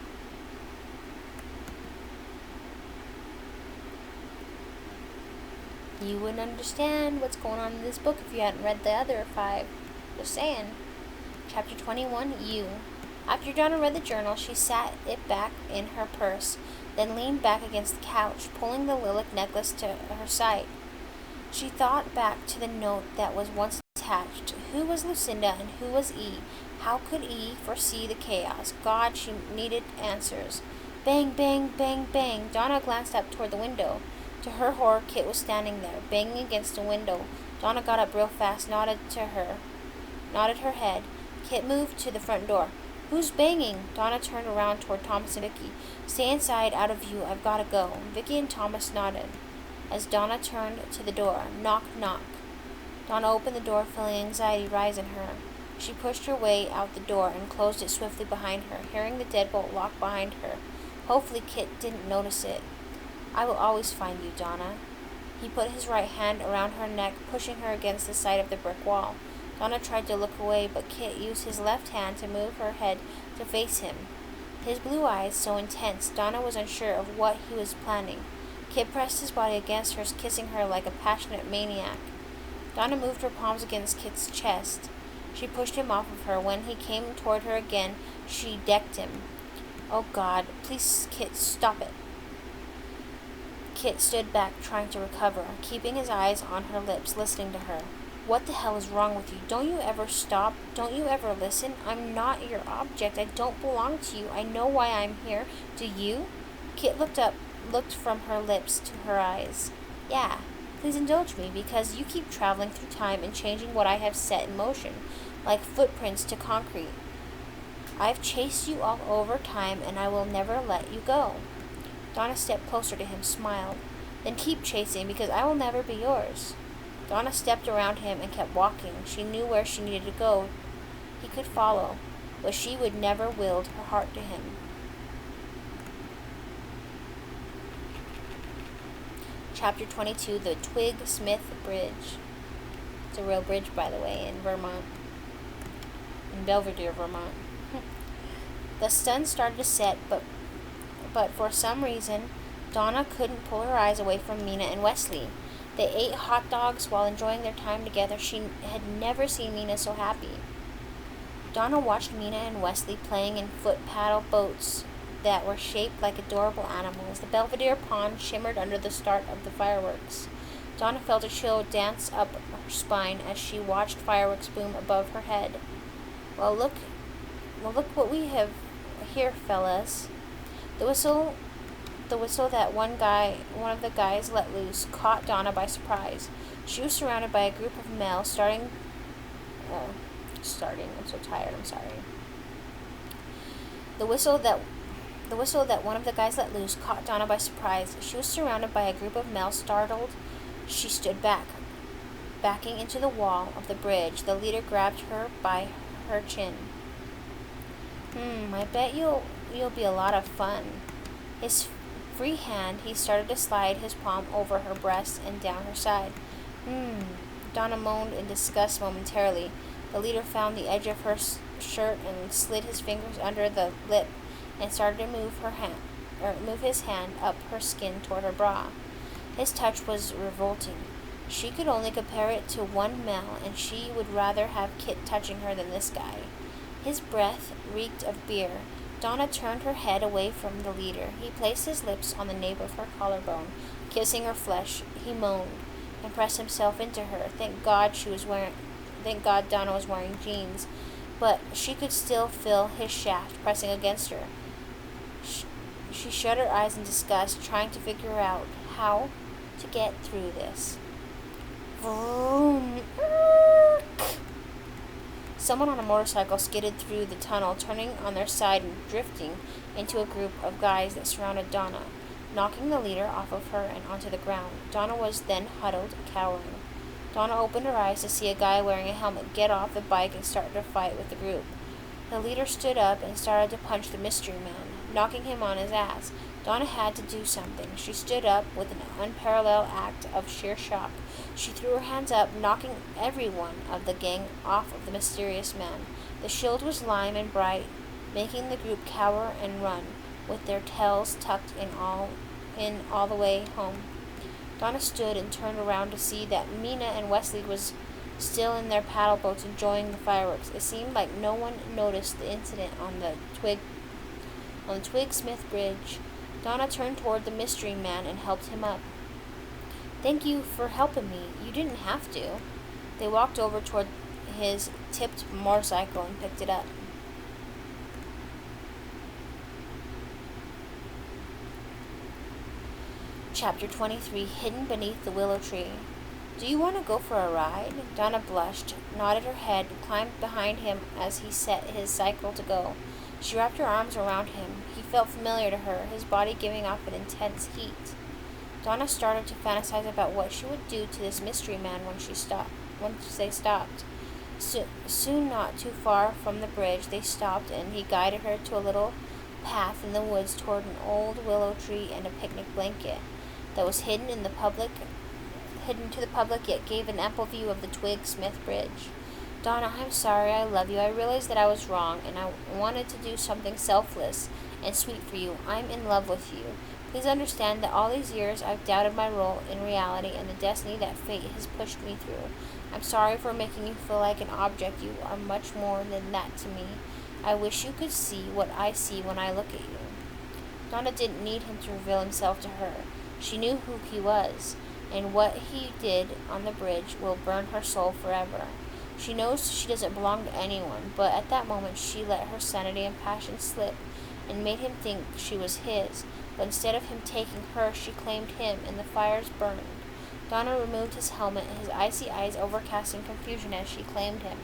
You wouldn't understand what's going on in this book if you hadn't read the other 5. Just saying. Chapter 21, You. After Donna read the journal, she sat it back in her purse, then leaned back against the couch, pulling the lilac necklace to her side. She thought back to the note that was once attached. Who was Lucinda and who was E? How could E foresee the chaos? God, she needed answers. Bang, bang, bang, bang. Donna glanced up toward the window. To her horror, Kit was standing there, banging against the window. Donna got up real fast, nodded her head. Kit moved to the front door. Who's banging? Donna turned around toward Thomas and Vicky. Stay inside, out of view. I've got to go. Vicky and Thomas nodded as Donna turned to the door. Knock, knock. Donna opened the door, feeling anxiety rise in her. She pushed her way out the door and closed it swiftly behind her, hearing the deadbolt lock behind her. Hopefully Kit didn't notice it. I will always find you, Donna. He put his right hand around her neck, pushing her against the side of the brick wall. Donna tried to look away, but Kit used his left hand to move her head to face him. His blue eyes so intense, Donna was unsure of what he was planning. Kit pressed his body against hers, kissing her like a passionate maniac. Donna moved her palms against Kit's chest. She pushed him off of her. When he came toward her again, she decked him. Oh, God, please, Kit, stop it. Kit stood back, trying to recover, keeping his eyes on her lips, listening to her. What the hell is wrong with you? Don't you ever stop? Don't you ever listen? I'm not your object. I don't belong to you. I know why I'm here. Do you? Kit looked from her lips to her eyes. Yeah, please indulge me, because you keep traveling through time and changing what I have set in motion, like footprints to concrete. I've chased you all over time, and I will never let you go. Donna stepped closer to him, smiled. Then keep chasing, because I will never be yours. Donna stepped around him and kept walking. She knew where she needed to go. He could follow, but she would never wield her heart to him. Chapter 22, The Twig Smith Bridge. It's a real bridge, by the way, in Vermont. In Belvedere, Vermont. The sun started to set, but for some reason, Donna couldn't pull her eyes away from Mina and Wesley. They ate hot dogs while enjoying their time together. She had never seen Mina so happy. Donna watched Mina and Wesley playing in foot paddle boats that were shaped like adorable animals. The Belvedere pond shimmered under the start of the fireworks. Donna felt a chill dance up her spine as she watched fireworks boom above her head. Well, look what we have here, fellas. The whistle that one of the guys let loose caught Donna by surprise. She was surrounded by a group of males I'm so tired, I'm sorry. The whistle that one of the guys let loose caught Donna by surprise. She was surrounded by a group of males. Startled, she stood back, backing into the wall of the bridge. The leader grabbed her by her chin. I bet you'll be a lot of fun. His free hand, he started to slide his palm over her breast and down her side. Donna moaned in disgust momentarily. The leader found the edge of her shirt and slid his fingers under the lip and started to move his hand up her skin toward her bra. His touch was revolting. She could only compare it to one Mel, and she would rather have Kit touching her than this guy. His breath reeked of beer. Donna turned her head away from the leader. He placed his lips on the nape of her collarbone, kissing her flesh. He moaned and pressed himself into her. Thank God Donna was wearing jeans, but she could still feel his shaft pressing against her. She shut her eyes in disgust, trying to figure out how to get through this. Vroom. Someone on a motorcycle skidded through the tunnel, turning on their side and drifting into a group of guys that surrounded Donna, knocking the leader off of her and onto the ground. Donna was then huddled, cowering. Donna opened her eyes to see a guy wearing a helmet get off the bike and start to fight with the group. The leader stood up and started to punch the mystery man, knocking him on his ass. Donna had to do something. She stood up with an unparalleled act of sheer shock. She threw her hands up, knocking every one of the gang off of the mysterious man. The shield was lime and bright, making the group cower and run, with their tails tucked in all the way home. Donna stood and turned around to see that Mina and Wesley was still in their paddle boats enjoying the fireworks. It seemed like no one noticed the incident on the Twig-Smith Bridge. Donna turned toward the mystery man and helped him up. Thank you for helping me. You didn't have to. They walked over toward his tipped motorcycle and picked it up. Chapter 23, Hidden Beneath the Willow Tree. Do you want to go for a ride? Donna blushed, nodded her head, and climbed behind him as he set his cycle to go. She wrapped her arms around him. He felt familiar to her, his body giving off an intense heat. Donna started to fantasize about what she would do to this mystery man once they stopped. Soon, not too far from the bridge, they stopped, and he guided her to a little path in the woods toward an old willow tree and a picnic blanket that was hidden to the public, yet gave an ample view of the Twig-Smith Bridge. Donna, I'm sorry, I love you. I realized that I was wrong, and I wanted to do something selfless and sweet for you. I'm in love with you. Please understand that all these years I've doubted my role in reality and the destiny that fate has pushed me through. I'm sorry for making you feel like an object. You are much more than that to me. I wish you could see what I see when I look at you. Donna didn't need him to reveal himself to her. She knew who he was, and what he did on the bridge will burn her soul forever. She knows she doesn't belong to anyone, but at that moment she let her sanity and passion slip and made him think she was his. But instead of him taking her, she claimed him, and the fires burned. Donna removed his helmet, his icy eyes overcast in confusion as she claimed him.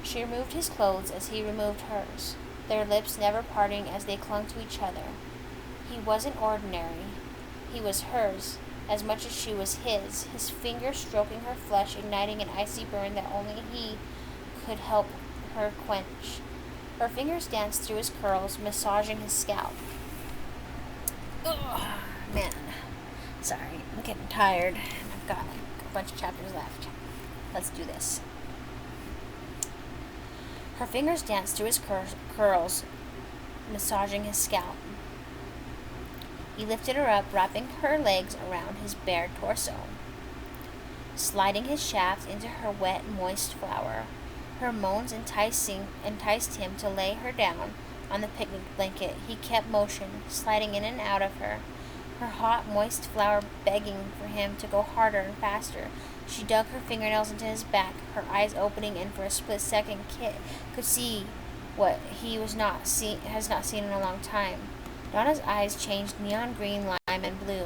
She removed his clothes as he removed hers, their lips never parting as they clung to each other. He wasn't ordinary. He was hers, as much as she was his fingers stroking her flesh, igniting an icy burn that only he could help her quench. Her fingers danced through his curls, massaging his scalp. Ugh, man. Sorry, I'm getting tired. I've got a bunch of chapters left. Let's do this. Her fingers danced through his curls, massaging his scalp. He lifted her up, wrapping her legs around his bare torso, sliding his shaft into her wet, moist flower. Her moans enticed him to lay her down on the picnic blanket. He kept motion, sliding in and out of her, her hot, moist flower begging for him to go harder and faster. She dug her fingernails into his back, her eyes opening, and for a split second Kit could see what he has not seen in a long time. Donna's eyes changed neon green, lime, and blue.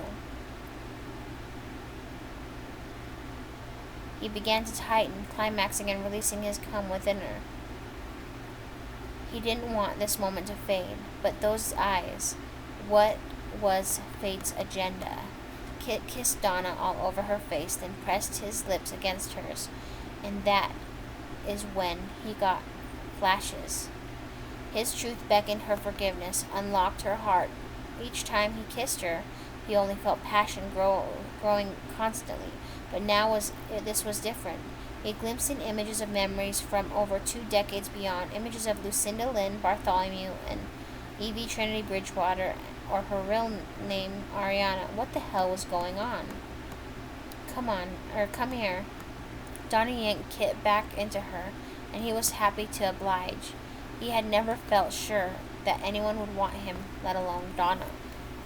He began to tighten, climaxing and releasing his cum within her. He didn't want this moment to fade, but those eyes, what was fate's agenda? Kit kissed Donna all over her face, then pressed his lips against hers, and that is when he got flashes. His truth beckoned her forgiveness, unlocked her heart. Each time he kissed her, he only felt passion growing constantly. But now this was different. He glimpsed in images of memories from over 2 decades beyond, images of Lucinda Lynn Bartholomew and Evie Trinity Bridgewater, or her real name, Ariana. What the hell was going on? come here. Donna yanked Kit back into her, and he was happy to oblige. He had never felt sure that anyone would want him, let alone Donna.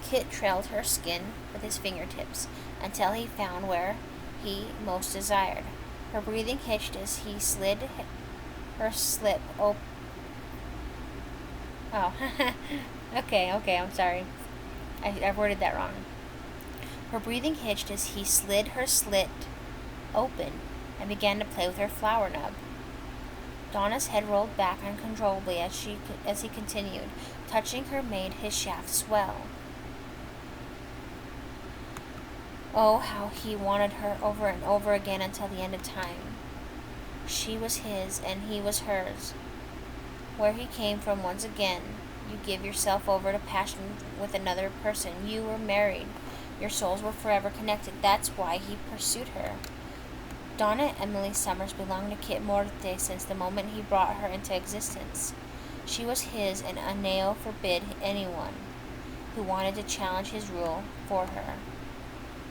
Kit trailed her skin with his fingertips until he found where he most desired. Her breathing hitched as he slid her slip open. Oh, okay, I'm sorry. I worded that wrong. Her breathing hitched as he slid her slit open and began to play with her flower nub. Donna's head rolled back uncontrollably as he continued. Touching her made his shaft swell. Oh, how he wanted her over and over again until the end of time. She was his, and he was hers. Where he came from once again, you give yourself over to passion with another person. You were married. Your souls were forever connected. That's why he pursued her. Donna Emily Summers belonged to Kit Morte since the moment he brought her into existence. She was his, and Aneo forbid anyone who wanted to challenge his rule for her.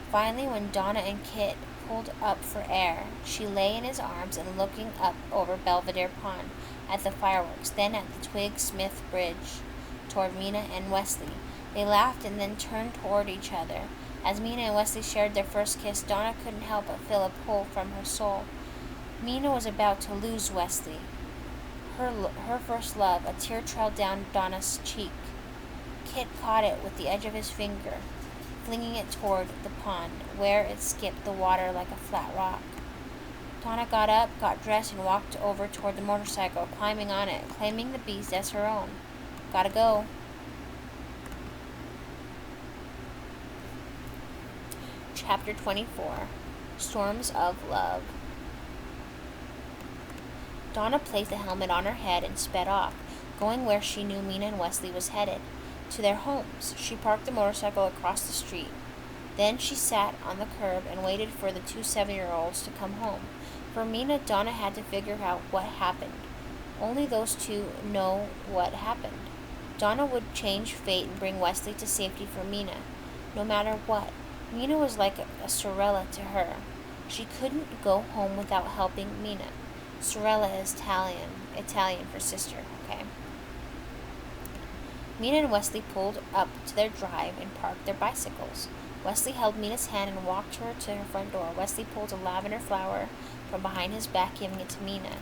Finally, when Donna and Kit pulled up for air, she lay in his arms and looking up over Belvedere Pond at the fireworks, then at the Twig Smith Bridge toward Mina and Wesley. They laughed and then turned toward each other. As Mina and Wesley shared their first kiss, Donna couldn't help but feel a pull from her soul. Mina was about to lose Wesley, her first love. A tear trailed down Donna's cheek. Kit caught it with the edge of his finger, flinging it toward the pond, where it skipped the water like a flat rock. Donna got up, got dressed, and walked over toward the motorcycle, climbing on it, claiming the beast as her own. Gotta go. Chapter 24. Storms of Love. Donna placed the helmet on her head and sped off, going where she knew Mina and Wesley was headed, to their homes. She parked the motorcycle across the street. Then she sat on the curb and waited for the two 7-year-olds to come home. For Mina, Donna had to figure out what happened. Only those two know what happened. Donna would change fate and bring Wesley to safety for Mina, no matter what. Mina was like a sorella to her. She couldn't go home without helping Mina. Sorella is Italian for sister, okay? Mina and Wesley pulled up to their drive and parked their bicycles. Wesley held Mina's hand and walked her to her front door. Wesley pulled a lavender flower from behind his back, giving it to Mina.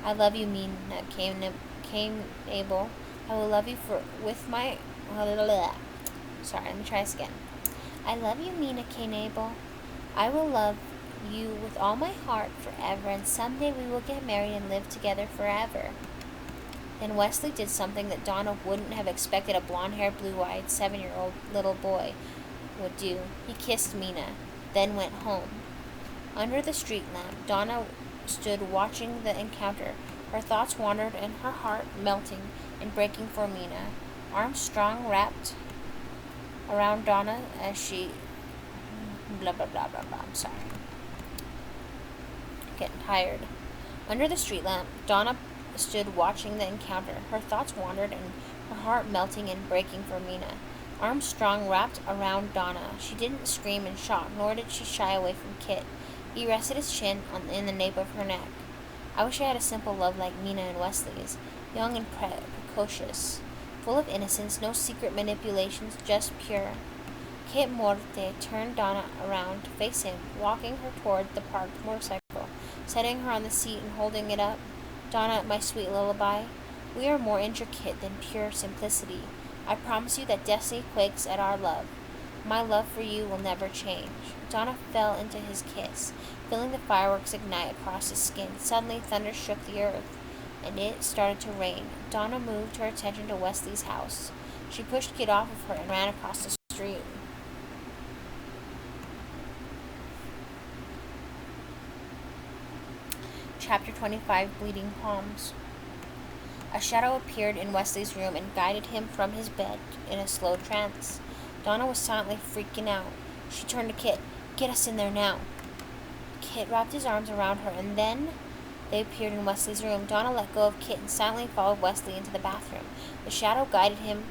I love you, Mina, came Abel. I will love you with my... Sorry, let me try this again. I love you, Mina, came Abel. I will love you with all my heart forever, and someday we will get married and live together forever. Then Wesley did something that Donna wouldn't have expected a blonde-haired, blue-eyed, 7-year-old little boy would do. He kissed Mina, then went home. Under the street lamp, Donna stood watching the encounter. Her thoughts wandered and her heart melting and breaking for Mina. Arms strong wrapped around Donna as she... blah, blah, blah, blah, blah. I'm sorry. Getting tired. Under the street lamp, Donna stood watching the encounter. Her thoughts wandered and her heart melting and breaking for Mina. Armstrong wrapped around Donna. She didn't scream in shock, nor did she shy away from Kit. He rested his chin in the nape of her neck. I wish I had a simple love like Mina and Wesley's, young and precocious, full of innocence, no secret manipulations, just pure. Kit Morte turned Donna around to face him, walking her toward the parked motorcycle, setting her on the seat and holding it up. Donna, my sweet lullaby, we are more intricate than pure simplicity. I promise you that destiny quakes at our love. My love for you will never change. Donna fell into his kiss, feeling the fireworks ignite across his skin. Suddenly, thunder shook the earth, and it started to rain. Donna moved her attention to Wesley's house. She pushed Kit off of her and ran across the street. Chapter 25, Bleeding Palms. A shadow appeared in Wesley's room and guided him from his bed in a slow trance. Donna was silently freaking out. She turned to Kit. Get us in there now. Kit wrapped his arms around her, and then they appeared in Wesley's room. Donna let go of Kit and silently followed Wesley into the bathroom. The shadow guided him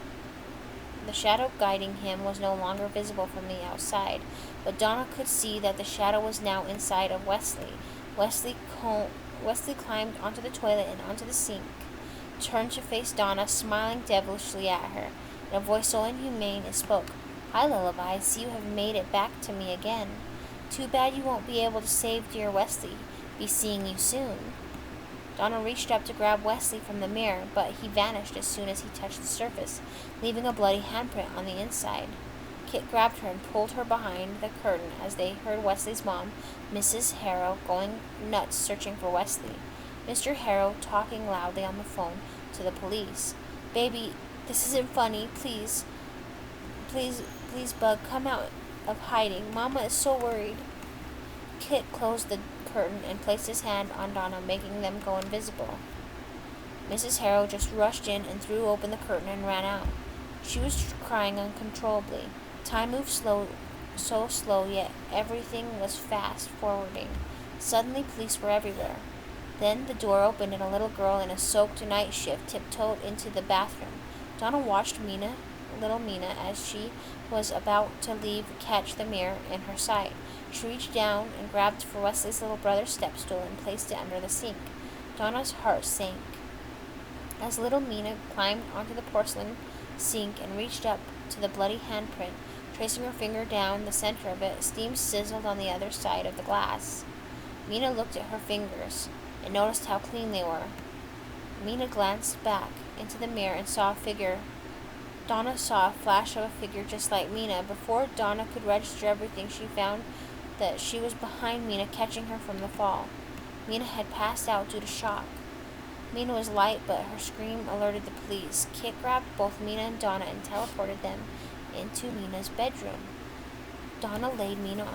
The shadow guiding him was no longer visible from the outside, but Donna could see that the shadow was now inside of Wesley. Wesley climbed onto the toilet and onto the sink, turned to face Donna, smiling devilishly at her. In a voice so inhumane, it spoke. "Hi, Lullaby. I see you have made it back to me again. Too bad you won't be able to save dear Wesley. Be seeing you soon." Donna reached up to grab Wesley from the mirror, but he vanished as soon as he touched the surface, leaving a bloody handprint on the inside. Kit grabbed her and pulled her behind the curtain as they heard Wesley's mom, Mrs. Harrow, going nuts searching for Wesley. Mr. Harrow talking loudly on the phone to the police. "Baby, this isn't funny. Please, Bug, come out of hiding. Mama is so worried." Kit closed the curtain and placed his hand on Donna, making them go invisible. Mrs. Harrow just rushed in and threw open the curtain and ran out. She was crying uncontrollably. Time moved so slow, yet everything was fast forwarding. Suddenly, police were everywhere. Then the door opened and a little girl in a soaked night shift tiptoed into the bathroom. Donna watched little Mina, as she was about to leave, catch the mirror in her sight. She reached down and grabbed for Wesley's little brother's step stool and placed it under the sink. Donna's heart sank as little Mina climbed onto the porcelain sink and reached up to the bloody handprint. Tracing her finger down the center of it, steam sizzled on the other side of the glass. Mina looked at her fingers and noticed how clean they were. Mina glanced back into the mirror and saw a figure. Donna saw a flash of a figure just like Mina. Before Donna could register everything, she found that she was behind Mina, catching her from the fall. Mina had passed out due to shock. Mina was light, but her scream alerted the police. Kit grabbed both Mina and Donna and teleported them into Mina's bedroom. Donna laid Mina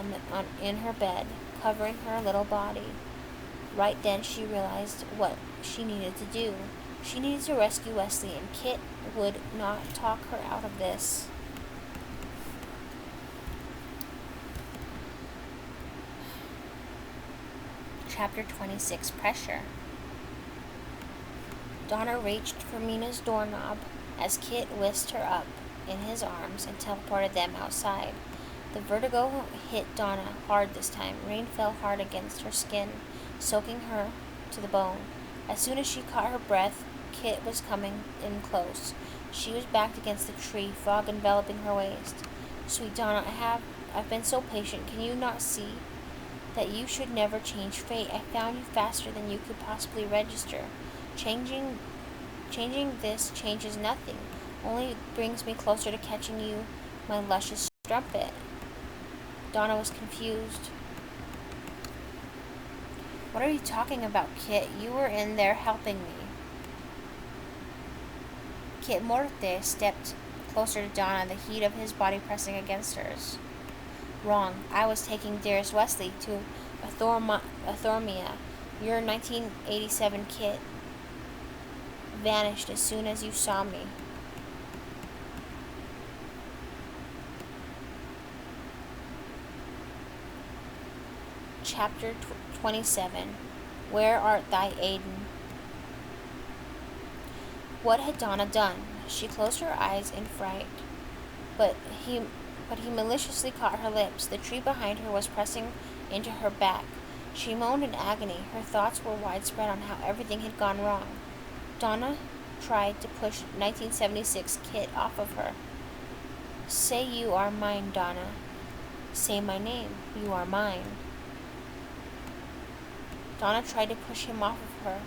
in her bed, covering her little body. Right then she realized what she needed to do. She needed to rescue Wesley, and Kit would not talk her out of this. Chapter 26, Pressure. Donna reached for Mina's doorknob as Kit whisked her up in his arms and teleported them outside. The vertigo hit Donna hard this time. Rain fell hard against her skin, soaking her to the bone. As soon as she caught her breath, Kit was coming in close. She was backed against the tree, fog enveloping her waist. "Sweet Donna, I've been so patient. Can you not see that you should never change fate? I found you faster than you could possibly register. Changing this changes nothing. Only brings me closer to catching you, my luscious strumpet." Donna was confused. "What are you talking about, Kit? You were in there helping me." Kit Morte stepped closer to Donna, the heat of his body pressing against hers. "Wrong. I was taking dearest Wesley to Athormia. Your 1987 Kit vanished as soon as you saw me." Chapter 27. Where art thou, Aiden? What had Donna done? She closed her eyes in fright, but he maliciously caught her lips. The tree behind her was pressing into her back. She moaned in agony. Her thoughts were widespread on how everything had gone wrong. Donna tried to push 1976 Kit off of her. "Say you are mine, Donna. Say my name. You are mine." Donna tried to push him off of her,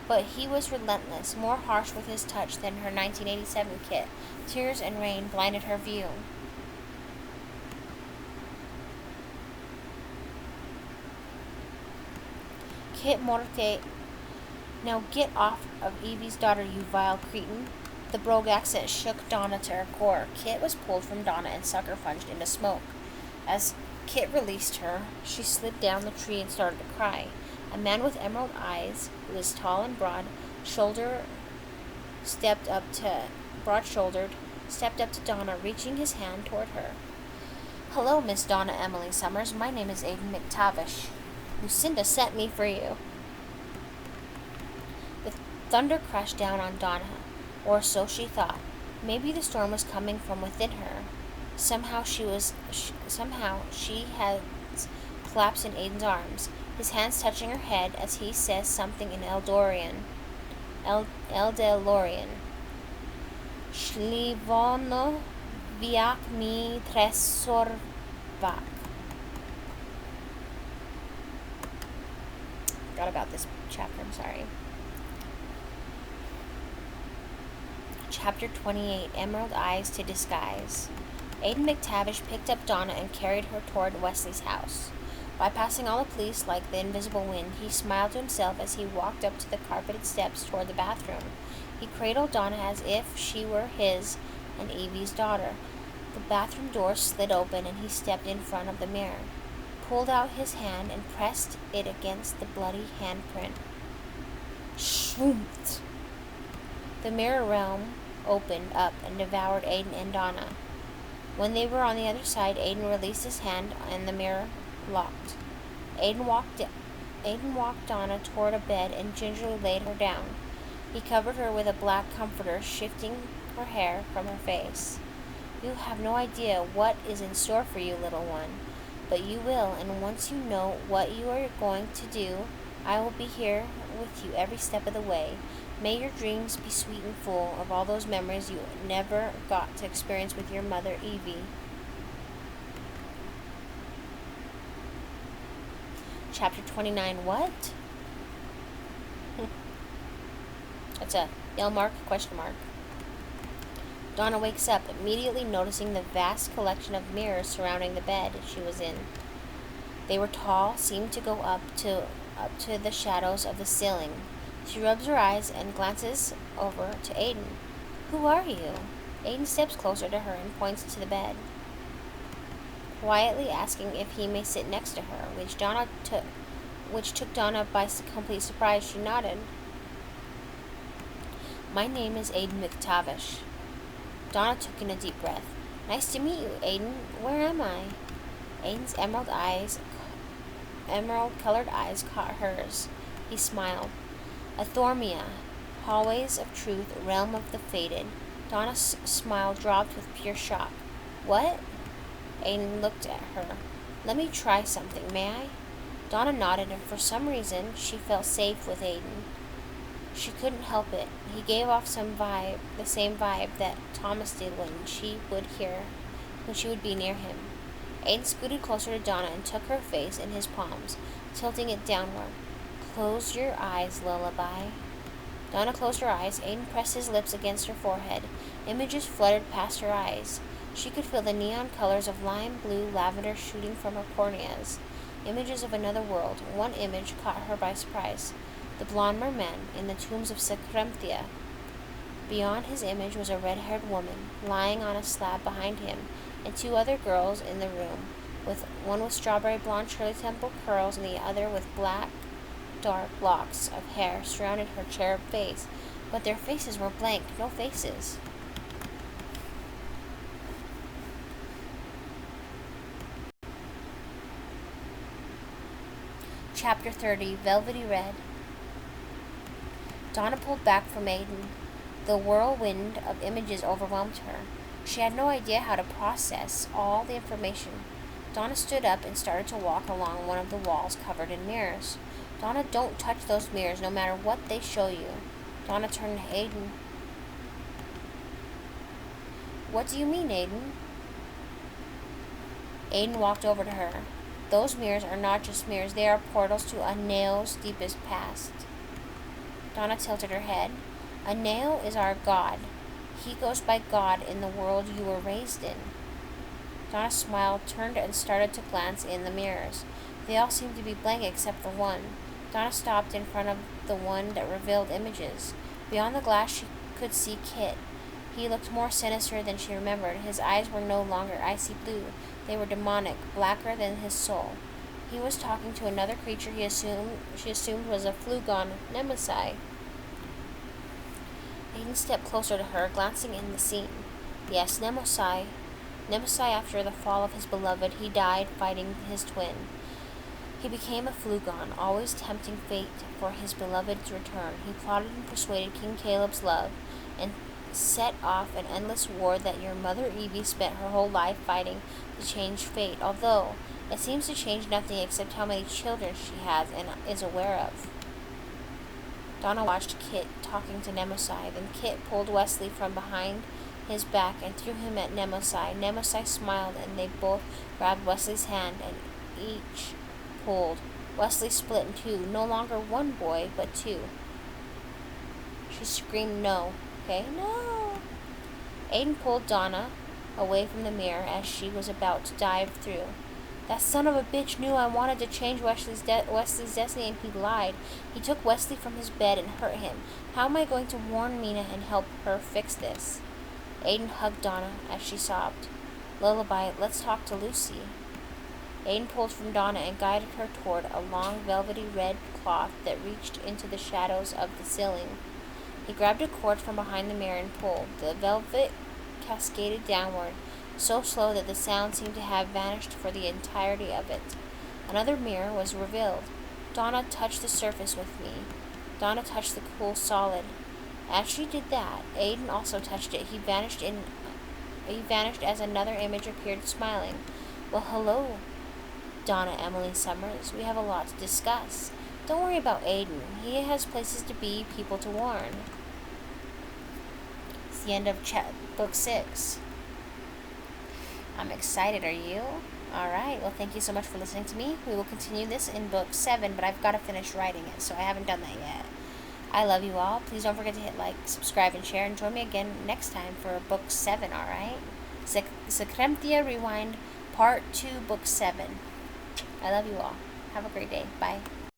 but he was relentless, more harsh with his touch than her 1987 Kit. Tears and rain blinded her view. Kit Morte, "Now get off of Evie's daughter, you vile cretin." The brogue accent shook Donna to her core. Kit was pulled from Donna and sucker punched into smoke. As Kit released her, she slid down the tree and started to cry. A man with emerald eyes, who was tall and broad-shouldered, stepped up to Donna, reaching his hand toward her. "Hello, Miss Donna Emily Summers. My name is Aiden McTavish. Lucinda sent me for you." The thunder crashed down on Donna, or so she thought. Maybe the storm was coming from within her. Somehow she had collapsed in Aiden's arms, his hands touching her head as he says something in Eldorien. Shlivono viak mi tresorbak. Forgot about this chapter, I'm sorry. Chapter 28, Emerald Eyes to Disguise. Aiden McTavish picked up Donna and carried her toward Wesley's house. Bypassing all the police like the invisible wind, he smiled to himself as he walked up to the carpeted steps toward the bathroom. He cradled Donna as if she were his and Evie's daughter. The bathroom door slid open and he stepped in front of the mirror, pulled out his hand, and pressed it against the bloody handprint. Schwoomped! The mirror realm opened up and devoured Aiden and Donna. When they were on the other side, Aiden released his hand and the mirror locked. Aiden walked Donna toward a bed and gingerly laid her down. He covered her with a black comforter, shifting her hair from her face. You have no idea what is in store for you, little one, but you will, and once you know what you are going to do, I will be here with you every step of the way. May your dreams be sweet and full of all those memories you never got to experience with your mother, Evie. Chapter 29, what? That's a yell mark, question mark. Donna wakes up, immediately noticing the vast collection of mirrors surrounding the bed she was in. They were tall, seemed to go up to the shadows of the ceiling. She rubs her eyes and glances over to Aiden. Who are you? Aiden steps closer to her and points to the bed, quietly asking if he may sit next to her, which took Donna by complete surprise. She nodded. My name is Aiden McTavish. Donna took in a deep breath. Nice to meet you, Aiden. Where am I? Aiden's emerald-colored eyes caught hers. He smiled. Athormia, hallways of truth, realm of the fated. Donna's smile dropped with pure shock. What? Aiden looked at her. Let me try something, may I? Donna nodded, and for some reason she felt safe with Aiden. She couldn't help it. He gave off the same vibe that Thomas did when she would be near him. Aiden scooted closer to Donna and took her face in his palms, tilting it downward. Close your eyes, lullaby. Donna closed her eyes. Aiden pressed his lips against her forehead. Images fluttered past her eyes. She could feel the neon colors of lime blue lavender shooting from her corneas. Images of another world. One image caught her by surprise. The blonde merman in the tombs of Secremthia. Beyond his image was a red-haired woman, lying on a slab behind him, and two other girls in the room, one with strawberry blonde Shirley Temple curls and the other with black, dark locks of hair surrounded her cherub face, but their faces were blank, no faces. Chapter 30, Velvety Red. Donna pulled back from Aiden. The whirlwind of images overwhelmed her. She had no idea how to process all the information. Donna stood up and started to walk along one of the walls covered in mirrors. Donna, don't touch those mirrors, no matter what they show you. Donna turned to Aiden. What do you mean, Aiden? Aiden walked over to her. Those mirrors are not just mirrors, they are portals to Anael's deepest past. Donna tilted her head. Anael is our god. He goes by God in the world you were raised in. Donna smiled, turned, and started to glance in the mirrors. They all seemed to be blank except for one. Donna stopped in front of the one that revealed images. Beyond the glass she could see Kit. He looked more sinister than she remembered. His eyes were no longer icy blue. They were demonic, blacker than his soul. He was talking to another creature she assumed was a Flugon Nemesis. Aiden stepped closer to her, glancing in the scene. Yes, Nemesis. Nemesis, after the fall of his beloved, he died fighting his twin. He became a Flugon, always tempting fate for his beloved's return. He plotted and persuaded King Caleb's love, and set off an endless war that your mother Evie spent her whole life fighting to change fate, although it seems to change nothing except how many children she has and is aware of. Donna watched Kit talking to Nemesis. Then Kit pulled Wesley from behind his back and threw him at Nemesis. Nemesis smiled, and they both grabbed Wesley's hand and each pulled. Wesley split in two, no longer one boy, but two. She screamed, "No." Okay, no. Aiden pulled Donna away from the mirror as she was about to dive through. That son of a bitch knew I wanted to change Wesley's destiny, and he lied. He took Wesley from his bed and hurt him. How am I going to warn Mina and help her fix this? Aiden hugged Donna as she sobbed. Lullaby, let's talk to Lucy. Aiden pulled from Donna and guided her toward a long velvety red cloth that reached into the shadows of the ceiling. He grabbed a cord from behind the mirror and pulled. The velvet cascaded downward, so slow that the sound seemed to have vanished for the entirety of it. Another mirror was revealed. Donna touched the surface with me. Donna touched the cool solid. As she did that, Aiden also touched it. He vanished as another image appeared, smiling. Well, hello, Donna Emily Summers. We have a lot to discuss. Don't worry about Aiden. He has places to be, people to warn. It's the end of book 6. I'm excited, are you? Alright, well, thank you so much for listening to me. We will continue this in book 7, but I've got to finish writing it, so I haven't done that yet. I love you all. Please don't forget to hit like, subscribe, and share, and join me again next time for book 7, alright? Secremthia Rewind, Part 2, Book 7. I love you all. Have a great day. Bye.